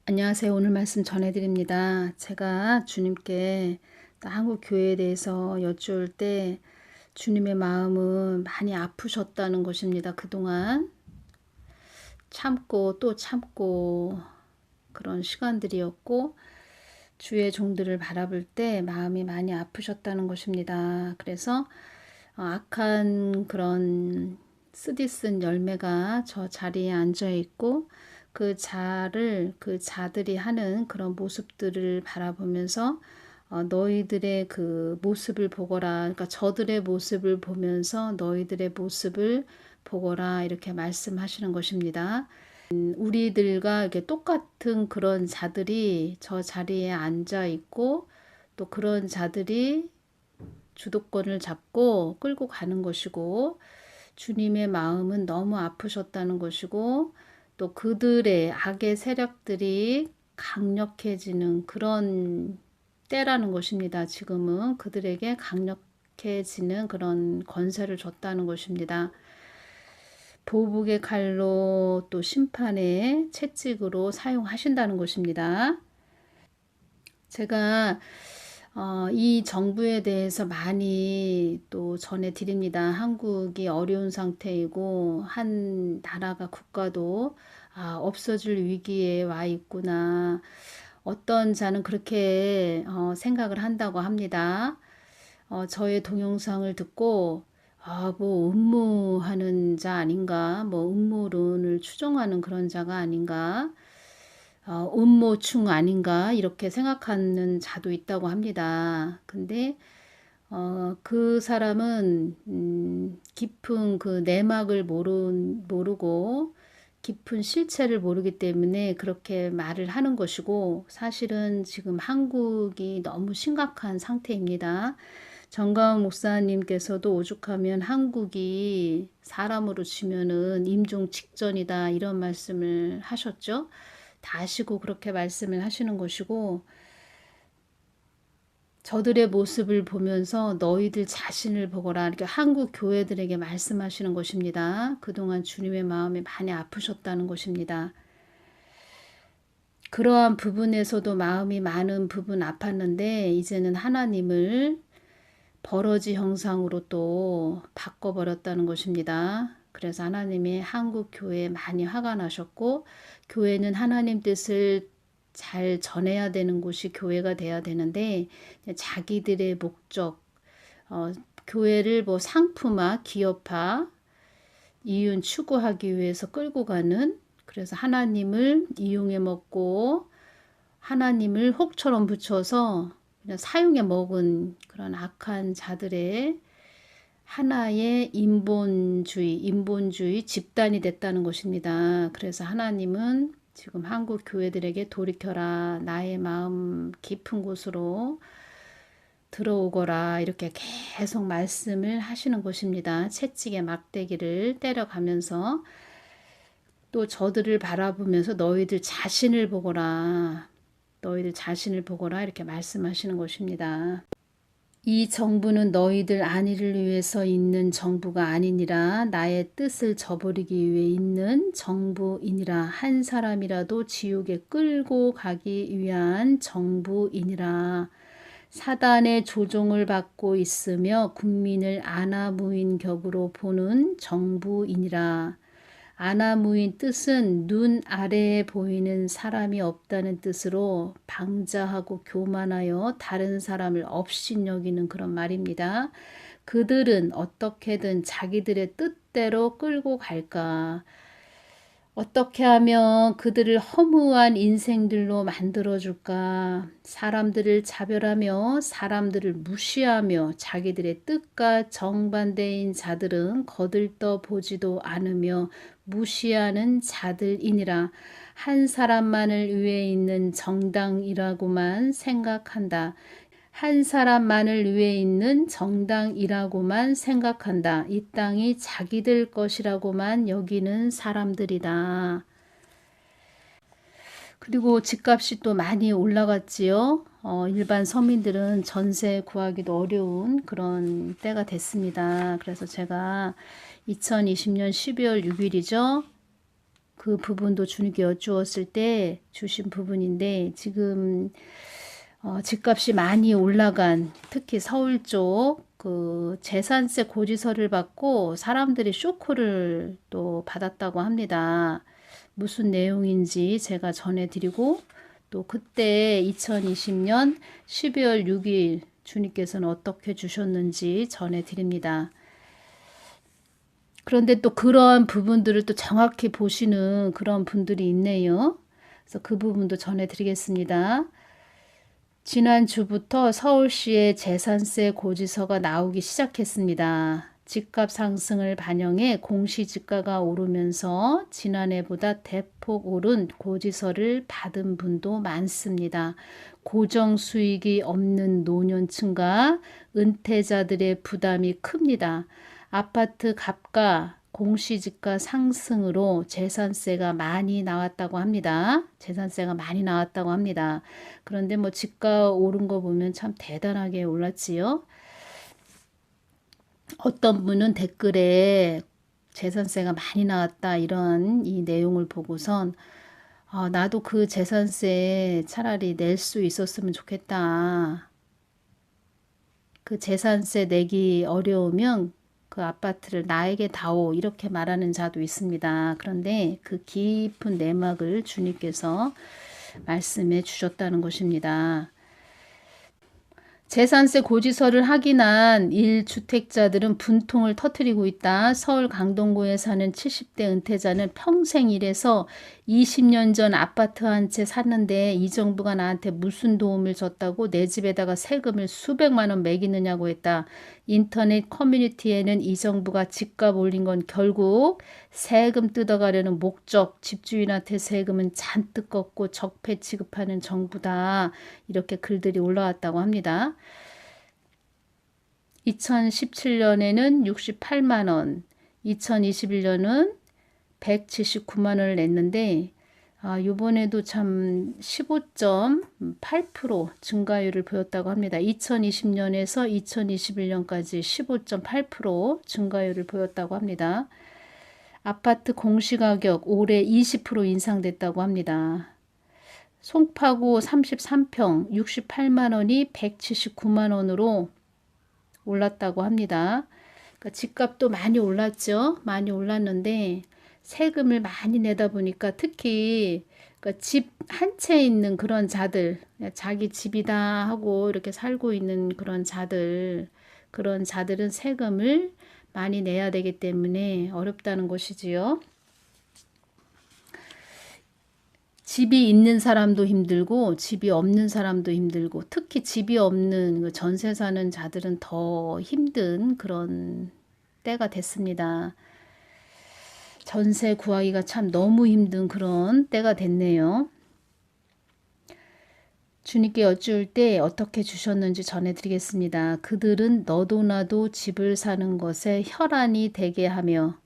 안녕하세요. 오늘 말씀 전해드립니다. 제가 주님께 한국 교회에 대해서 여쭈을 때 주님의 마음은 많이 아프셨다는 것입니다. 그동안 참고 또 참고 그런 시간들이었고 주의 종들을 바라볼 때 마음이 많이 아프셨다는 것입니다. 그래서 악한 그런 쓰디쓴 열매가 저 자리에 앉아 있고 그 자들이 하는 그런 모습들을 바라보면서 너희들의 그 모습을 보거라. 그러니까 저들의 모습을 보면서 너희들의 모습을 보거라. 이렇게 말씀하시는 것입니다. 우리들과 이렇게 똑같은 그런 자들이 저 자리에 앉아 있고 또 그런 자들이 주도권을 잡고 끌고 가는 것이고 주님의 마음은 너무 아프셨다는 것이고 또 그들의 악의 세력들이 강력해지는 그런 때라는 것입니다. 지금은 그들에게 강력해지는 그런 권세를 줬다는 것입니다. 보복의 칼로 또 심판의 채찍으로 사용하신다는 것입니다. 제가 이 정부에 대해서 많이 또 전해드립니다. 한국이 어려운 상태이고 한 나라가 국가도 없어질 위기에 와 있구나. 어떤 자는 그렇게 생각을 한다고 합니다. 저의 동영상을 듣고 뭐 음모하는 자 아닌가, 뭐 음모론을 추종하는 그런 자가 아닌가, 음모충 아닌가 이렇게 생각하는 자도 있다고 합니다. 근데 그 사람은 깊은 그 내막을 모르고 깊은 실체를 모르기 때문에 그렇게 말을 하는 것이고 사실은 지금 한국이 너무 심각한 상태입니다. 정가은 목사님께서도 오죽하면 한국이 사람으로 치면은 임종 직전이다 이런 말씀을 하셨죠. 다 아시고 그렇게 말씀을 하시는 것이고 저들의 모습을 보면서 너희들 자신을 보거라 이렇게 한국 교회들에게 말씀하시는 것입니다. 그동안 주님의 마음이 많이 아프셨다는 것입니다. 그러한 부분에서도 마음이 많은 부분 아팠는데 이제는 하나님을 버러지 형상으로 또 바꿔버렸다는 것입니다. 그래서 하나님이 한국 교회에 많이 화가 나셨고 교회는 하나님 뜻을 잘 전해야 되는 곳이 교회가 돼야 되는데 자기들의 목적, 교회를 뭐 상품화, 기업화, 이윤 추구하기 위해서 끌고 가는 그래서 하나님을 이용해 먹고 하나님을 혹처럼 붙여서 그냥 사용해 먹은 그런 악한 자들의 하나의 인본주의 집단이 됐다는 것입니다. 그래서 하나님은 지금 한국 교회들에게 돌이켜라. 나의 마음 깊은 곳으로 들어오거라. 이렇게 계속 말씀을 하시는 것입니다. 채찍의 막대기를 때려가면서 또 저들을 바라보면서 너희들 자신을 보거라. 너희들 자신을 보거라. 이렇게 말씀하시는 것입니다. 이 정부는 너희들 안위를 위해서 있는 정부가 아니니라 나의 뜻을 저버리기 위해 있는 정부이니라 한 사람이라도 지옥에 끌고 가기 위한 정부이니라 사단의 조종을 받고 있으며 국민을 아나무인 격으로 보는 정부이니라 아나무인 뜻은 눈 아래에 보이는 사람이 없다는 뜻으로 방자하고 교만하여 다른 사람을 업신여기는 그런 말입니다. 그들은 어떻게든 자기들의 뜻대로 끌고 갈까? 어떻게 하면 그들을 허무한 인생들로 만들어줄까? 사람들을 차별하며 사람들을 무시하며 자기들의 뜻과 정반대인 자들은 거들떠 보지도 않으며 무시하는 자들이니라. 한 사람만을 위해 있는 정당이라고만 생각한다. 한 사람만을 위해 있는 정당이라고만 생각한다. 이 땅이 자기들 것이라고만 여기는 사람들이다. 그리고 집값이 또 많이 올라갔지요. 일반 서민들은 전세 구하기도 어려운 그런 때가 됐습니다. 그래서 제가 2020년 12월 6일이죠. 그 부분도 주님께 여쭈었을 때 주신 부분인데 지금 집값이 많이 올라간 특히 서울 쪽 그 재산세 고지서를 받고 사람들이 쇼크를 또 받았다고 합니다. 무슨 내용인지 제가 전해드리고 또 그때 2020년 12월 6일 주님께서는 어떻게 주셨는지 전해드립니다. 그런데 또 그런 부분들을 또 정확히 보시는 그런 분들이 있네요. 그래서 그 부분도 전해드리겠습니다. 지난주부터 서울시의 재산세 고지서가 나오기 시작했습니다. 집값 상승을 반영해 공시지가가 오르면서 지난해보다 대폭 오른 고지서를 받은 분도 많습니다. 고정 수익이 없는 노년층과 은퇴자들의 부담이 큽니다. 아파트 값과 공시지가 상승으로 재산세가 많이 나왔다고 합니다. 재산세가 많이 나왔다고 합니다. 그런데 뭐 집가 오른 거 보면 참 대단하게 올랐지요. 어떤 분은 댓글에 재산세가 많이 나왔다 이런 이 내용을 보고선 나도 그 재산세 차라리 낼 수 있었으면 좋겠다. 그 재산세 내기 어려우면 그 아파트를 나에게 다오 이렇게 말하는 자도 있습니다. 그런데 그 깊은 내막을 주님께서 말씀해 주셨다는 것입니다. 재산세 고지서를 확인한 1주택자들은 분통을 터뜨리고 있다. 서울 강동구에 사는 70대 은퇴자는 평생 일해서 20년 전 아파트 한 채 샀는데 이 정부가 나한테 무슨 도움을 줬다고 내 집에다가 세금을 수백만 원 매기느냐고 했다. 인터넷 커뮤니티에는 이 정부가 집값 올린 건 결국 세금 뜯어가려는 목적, 집주인한테 세금은 잔뜩 걷고 적폐 취급하는 정부다. 이렇게 글들이 올라왔다고 합니다. 2017년에는 68만 원, 2021년은 179만 원을 냈는데 이번에도 참 15.8% 증가율을 보였다고 합니다. 2020년에서 2021년까지 15.8% 증가율을 보였다고 합니다. 아파트 공시가격 올해 20% 인상됐다고 합니다. 송파구 33평 68만 원이 179만 원으로 올랐다고 합니다. 그러니까 집값도 많이 올랐죠. 많이 올랐는데 세금을 많이 내다 보니까 특히 그러니까 집 한 채 있는 그런 자들, 자기 집이다 하고 이렇게 살고 있는 그런 자들은 세금을 많이 내야 되기 때문에 어렵다는 것이지요. 집이 있는 사람도 힘들고 집이 없는 사람도 힘들고 특히 집이 없는 전세 사는 자들은 더 힘든 그런 때가 됐습니다. 전세 구하기가 참 너무 힘든 그런 때가 됐네요. 주님께 여쭈을 때 어떻게 주셨는지 전해드리겠습니다. 그들은 너도 나도 집을 사는 것에 혈안이 되게 하며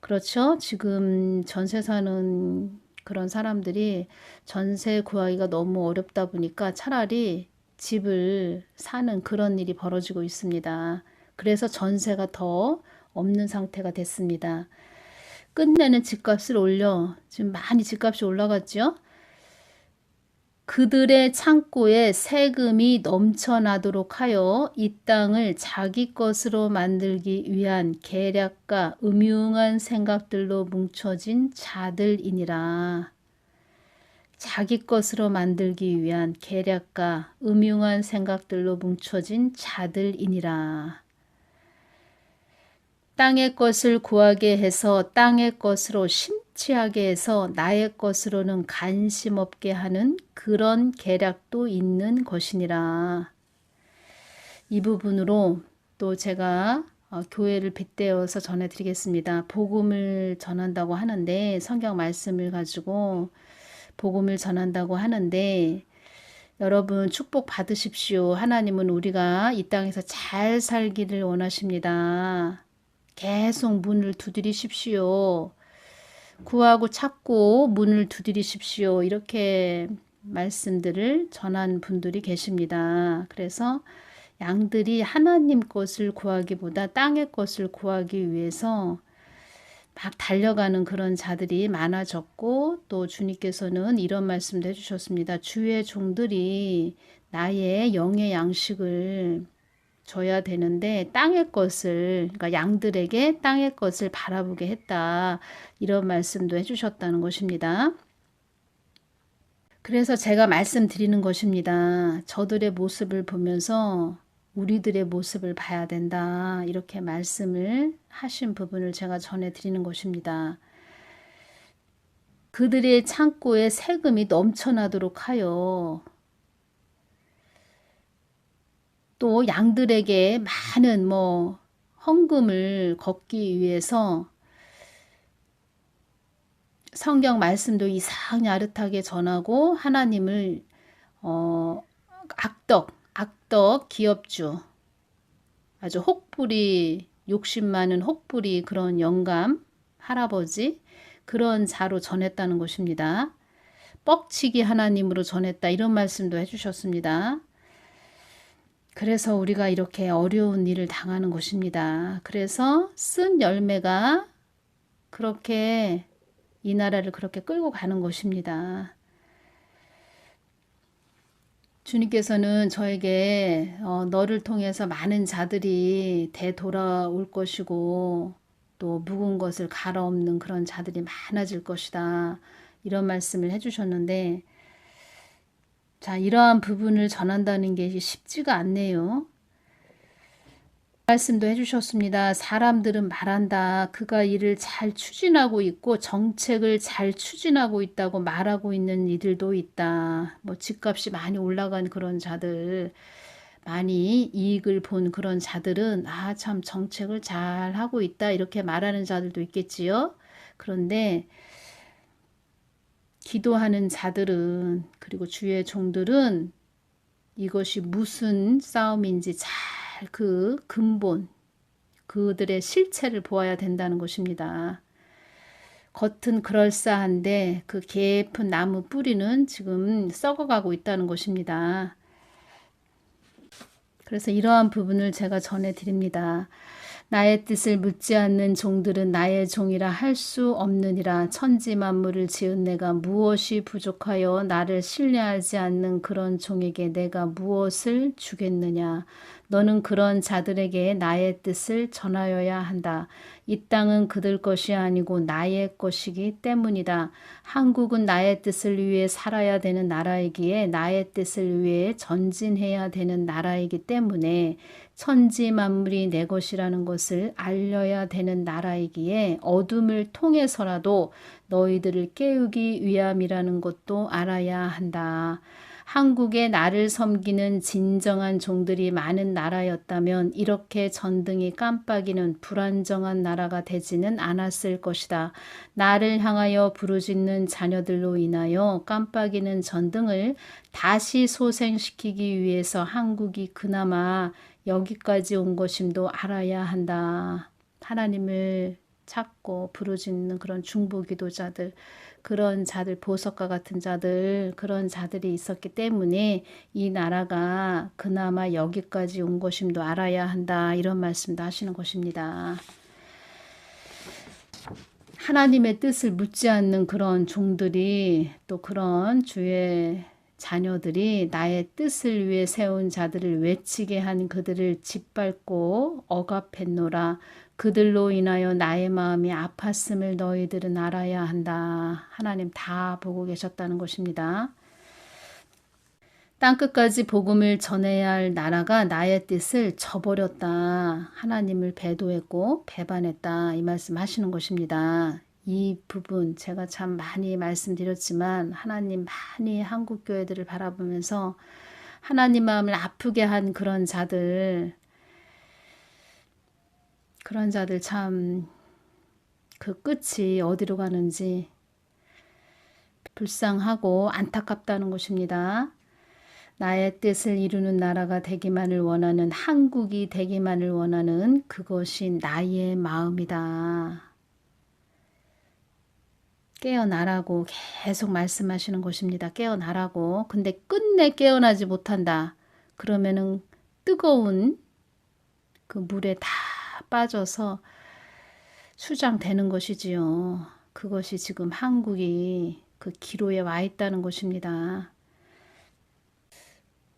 그렇죠? 지금 전세 사는 그런 사람들이 전세 구하기가 너무 어렵다 보니까 차라리 집을 사는 그런 일이 벌어지고 있습니다. 그래서 전세가 더 없는 상태가 됐습니다. 끝내는 집값을 올려 지금 많이 집값이 올라갔죠. 그들의 창고에 세금이 넘쳐나도록 하여 이 땅을 자기 것으로 만들기 위한 계략과 음흉한 생각들로 뭉쳐진 자들이니라. 자기 것으로 만들기 위한 계략과 음흉한 생각들로 뭉쳐진 자들이니라. 땅의 것을 구하게 해서 땅의 것으로 심취하게 해서 나의 것으로는 관심 없게 하는 그런 계략도 있는 것이니라. 이 부분으로 또 제가 교회를 빗대어서 전해드리겠습니다. 복음을 전한다고 하는데 성경 말씀을 가지고 복음을 전한다고 하는데 여러분 축복 받으십시오. 하나님은 우리가 이 땅에서 잘 살기를 원하십니다. 계속 문을 두드리십시오. 구하고 찾고 문을 두드리십시오. 이렇게 말씀들을 전한 분들이 계십니다. 그래서 양들이 하나님 것을 구하기보다 땅의 것을 구하기 위해서 막 달려가는 그런 자들이 많아졌고, 또 주님께서는 이런 말씀도 해주셨습니다. 주의 종들이 나의 영의 양식을 줘야 되는데 땅의 것을, 그러니까 양들에게 땅의 것을 바라보게 했다. 이런 말씀도 해주셨다는 것입니다. 그래서 제가 말씀드리는 것입니다. 저들의 모습을 보면서 우리들의 모습을 봐야 된다. 이렇게 말씀을 하신 부분을 제가 전해드리는 것입니다. 그들의 창고에 세금이 넘쳐나도록 하여 또 양들에게 많은 헌금을 걷기 위해서 성경 말씀도 이상히 아릇하게 전하고 하나님을 악덕 기업주, 아주 혹부리 욕심 많은 혹부리 그런 영감 할아버지 그런 자로 전했다는 것입니다. 뻑치기 하나님으로 전했다 이런 말씀도 해주셨습니다. 그래서 우리가 이렇게 어려운 일을 당하는 것입니다. 그래서 쓴 열매가 그렇게 이 나라를 그렇게 끌고 가는 것입니다. 주님께서는 저에게 너를 통해서 많은 자들이 되돌아올 것이고 또 묵은 것을 갈아엎는 그런 자들이 많아질 것이다. 이런 말씀을 해주셨는데 자, 이러한 부분을 전한다는 게 쉽지가 않네요. 말씀도 해주셨습니다. 사람들은 말한다. 그가 일을 잘 추진하고 있고 정책을 잘 추진하고 있다고 말하고 있는 이들도 있다. 집값이 많이 올라간 그런 자들, 많이 이익을 본 그런 자들은 참 정책을 잘 하고 있다. 이렇게 말하는 자들도 있겠지요. 그런데 기도하는 자들은 그리고 주의 종들은 이것이 무슨 싸움인지 잘 그 근본, 그들의 실체를 보아야 된다는 것입니다. 겉은 그럴싸한데 그 깊은 나무 뿌리는 지금 썩어가고 있다는 것입니다. 그래서 이러한 부분을 제가 전해드립니다. 나의 뜻을 묻지 않는 종들은 나의 종이라 할 수 없느니라. 천지 만물을 지은 내가 무엇이 부족하여 나를 신뢰하지 않는 그런 종에게 내가 무엇을 주겠느냐. 너는 그런 자들에게 나의 뜻을 전하여야 한다. 이 땅은 그들 것이 아니고 나의 것이기 때문이다. 한국은 나의 뜻을 위해 살아야 되는 나라이기에 나의 뜻을 위해 전진해야 되는 나라이기 때문에 천지 만물이 내 것이라는 것을 알려야 되는 나라이기에 어둠을 통해서라도 너희들을 깨우기 위함이라는 것도 알아야 한다. 한국에 나를 섬기는 진정한 종들이 많은 나라였다면 이렇게 전등이 깜빡이는 불안정한 나라가 되지는 않았을 것이다. 나를 향하여 부르짖는 자녀들로 인하여 깜빡이는 전등을 다시 소생시키기 위해서 한국이 그나마 여기까지 온 것임도 알아야 한다. 하나님을 찾고 부르짖는 그런 중보기도자들, 그런 자들, 보석과 같은 자들, 그런 자들이 있었기 때문에 이 나라가 그나마 여기까지 온 것임도 알아야 한다. 이런 말씀도 하시는 것입니다. 하나님의 뜻을 묻지 않는 그런 종들이 또 그런 주의 자녀들이 나의 뜻을 위해 세운 자들을 외치게 한 그들을 짓밟고 억압했노라. 그들로 인하여 나의 마음이 아팠음을 너희들은 알아야 한다. 하나님 다 보고 계셨다는 것입니다. 땅끝까지 복음을 전해야 할 나라가 나의 뜻을 저버렸다. 하나님을 배도했고 배반했다. 이 말씀 하시는 것입니다. 이 부분 제가 참 많이 말씀드렸지만 하나님 많이 한국 교회들을 바라보면서 하나님 마음을 아프게 한 그런 자들 참 그 끝이 어디로 가는지 불쌍하고 안타깝다는 것입니다. 나의 뜻을 이루는 나라가 되기만을 원하는, 한국이 되기만을 원하는 그것이 나의 마음이다. 깨어나라고 계속 말씀하시는 것입니다. 깨어나라고. 근데 끝내 깨어나지 못한다. 그러면은 뜨거운 그 물에 다 빠져서 수장되는 것이지요. 그것이 지금 한국이 그 기로에 와 있다는 것입니다.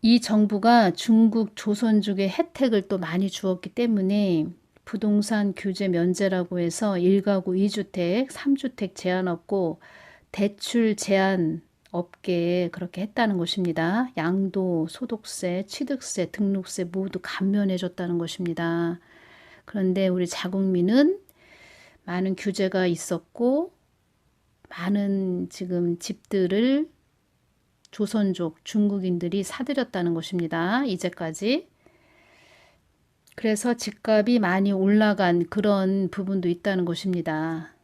이 정부가 중국 조선족의 혜택을 또 많이 주었기 때문에 부동산 규제 면제라고 해서 1가구 2주택, 3주택 제한 없고 대출 제한 없게 그렇게 했다는 것입니다. 양도, 소득세, 취득세, 등록세 모두 감면해 줬다는 것입니다. 그런데 우리 자국민은 많은 규제가 있었고 많은 지금 집들을 조선족, 중국인들이 사들였다는 것입니다. 이제까지. 그래서 집값이 많이 올라간 그런 부분도 있다는 것입니다.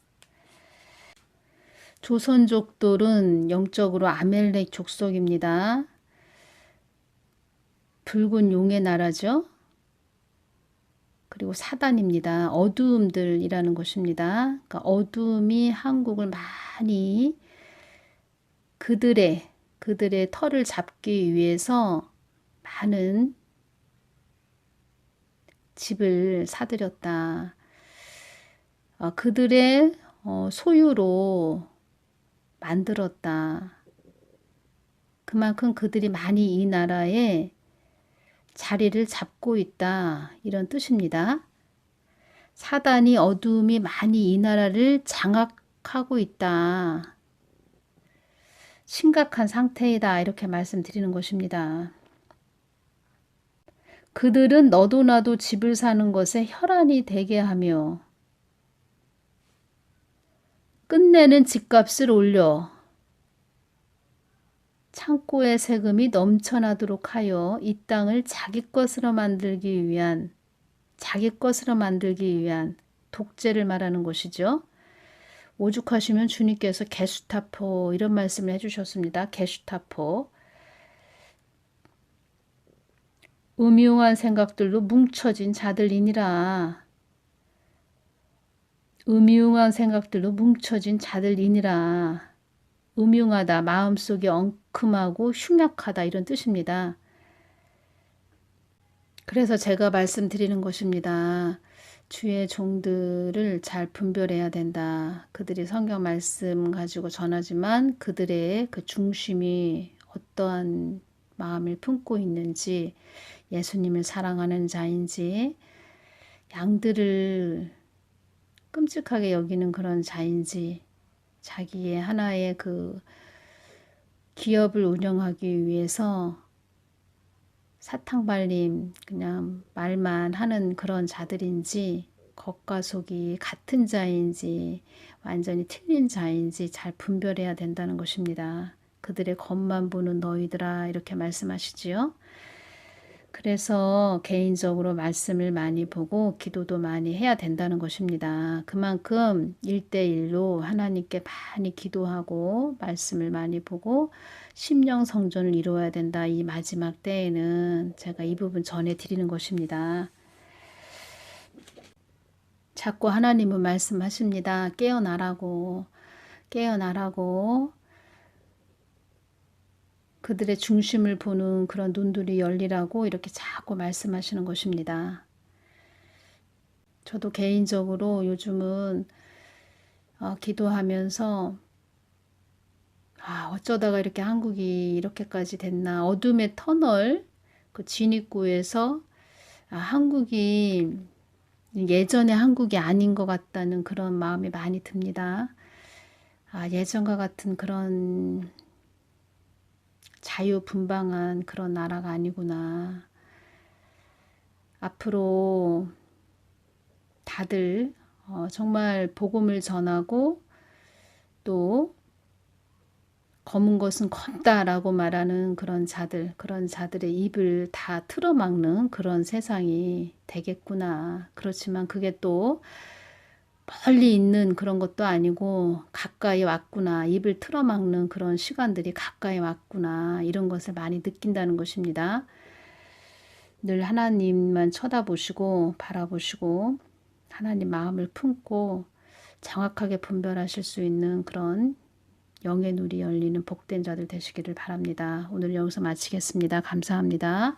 조선족들은 영적으로 아멜렉 족속입니다. 붉은 용의 나라죠. 그리고 사단입니다. 어두움들이라는 것입니다. 그러니까 어두움이 한국을 많이 그들의 털을 잡기 위해서 많은 집을 사들였다. 그들의 소유로 만들었다. 그만큼 그들이 많이 이 나라에 자리를 잡고 있다. 이런 뜻입니다. 사단이 어두움이 많이 이 나라를 장악하고 있다. 심각한 상태이다. 이렇게 말씀드리는 것입니다. 그들은 너도 나도 집을 사는 것에 혈안이 되게 하며 끝내는 집값을 올려 창고의 세금이 넘쳐나도록 하여 이 땅을 자기 것으로 만들기 위한 독재를 말하는 것이죠. 오죽하시면 주님께서 게슈타포 이런 말씀을 해주셨습니다. 게슈타포. 음흉한 생각들로 뭉쳐진 자들이니라. 음흉한 생각들로 뭉쳐진 자들이니라. 음흉하다, 마음속이 엉큼하고 흉약하다 이런 뜻입니다. 그래서 제가 말씀드리는 것입니다. 주의 종들을 잘 분별해야 된다. 그들이 성경 말씀 가지고 전하지만 그들의 그 중심이 어떠한 마음을 품고 있는지, 예수님을 사랑하는 자인지, 양들을 끔찍하게 여기는 그런 자인지, 자기의 하나의 그 기업을 운영하기 위해서 사탕발림 그냥 말만 하는 그런 자들인지, 겉과 속이 같은 자인지 완전히 틀린 자인지 잘 분별해야 된다는 것입니다. 그들의 겉만 보는 너희들아 이렇게 말씀하시지요. 그래서 개인적으로 말씀을 많이 보고 기도도 많이 해야 된다는 것입니다. 그만큼 1대1로 하나님께 많이 기도하고 말씀을 많이 보고 심령 성전을 이루어야 된다. 이 마지막 때에는 제가 이 부분 전해드리는 것입니다. 자꾸 하나님은 말씀하십니다. 깨어나라고. 그들의 중심을 보는 그런 눈들이 열리라고 이렇게 자꾸 말씀하시는 것입니다. 저도 개인적으로 요즘은 기도하면서 어쩌다가 이렇게 한국이 이렇게까지 됐나. 어둠의 터널, 그 진입구에서 한국이 예전의 한국이 아닌 것 같다는 그런 마음이 많이 듭니다. 예전과 같은 그런 자유분방한 그런 나라가 아니구나. 앞으로 다들 정말 복음을 전하고 또 검은 것은 검다라고 말하는 그런 자들의 입을 다 틀어막는 그런 세상이 되겠구나. 그렇지만 그게 또 멀리 있는 그런 것도 아니고 가까이 왔구나. 입을 틀어막는 그런 시간들이 가까이 왔구나. 이런 것을 많이 느낀다는 것입니다. 늘 하나님만 쳐다보시고 바라보시고 하나님 마음을 품고 정확하게 분별하실 수 있는 그런 영의 눈이 열리는 복된 자들 되시기를 바랍니다. 오늘 여기서 마치겠습니다. 감사합니다.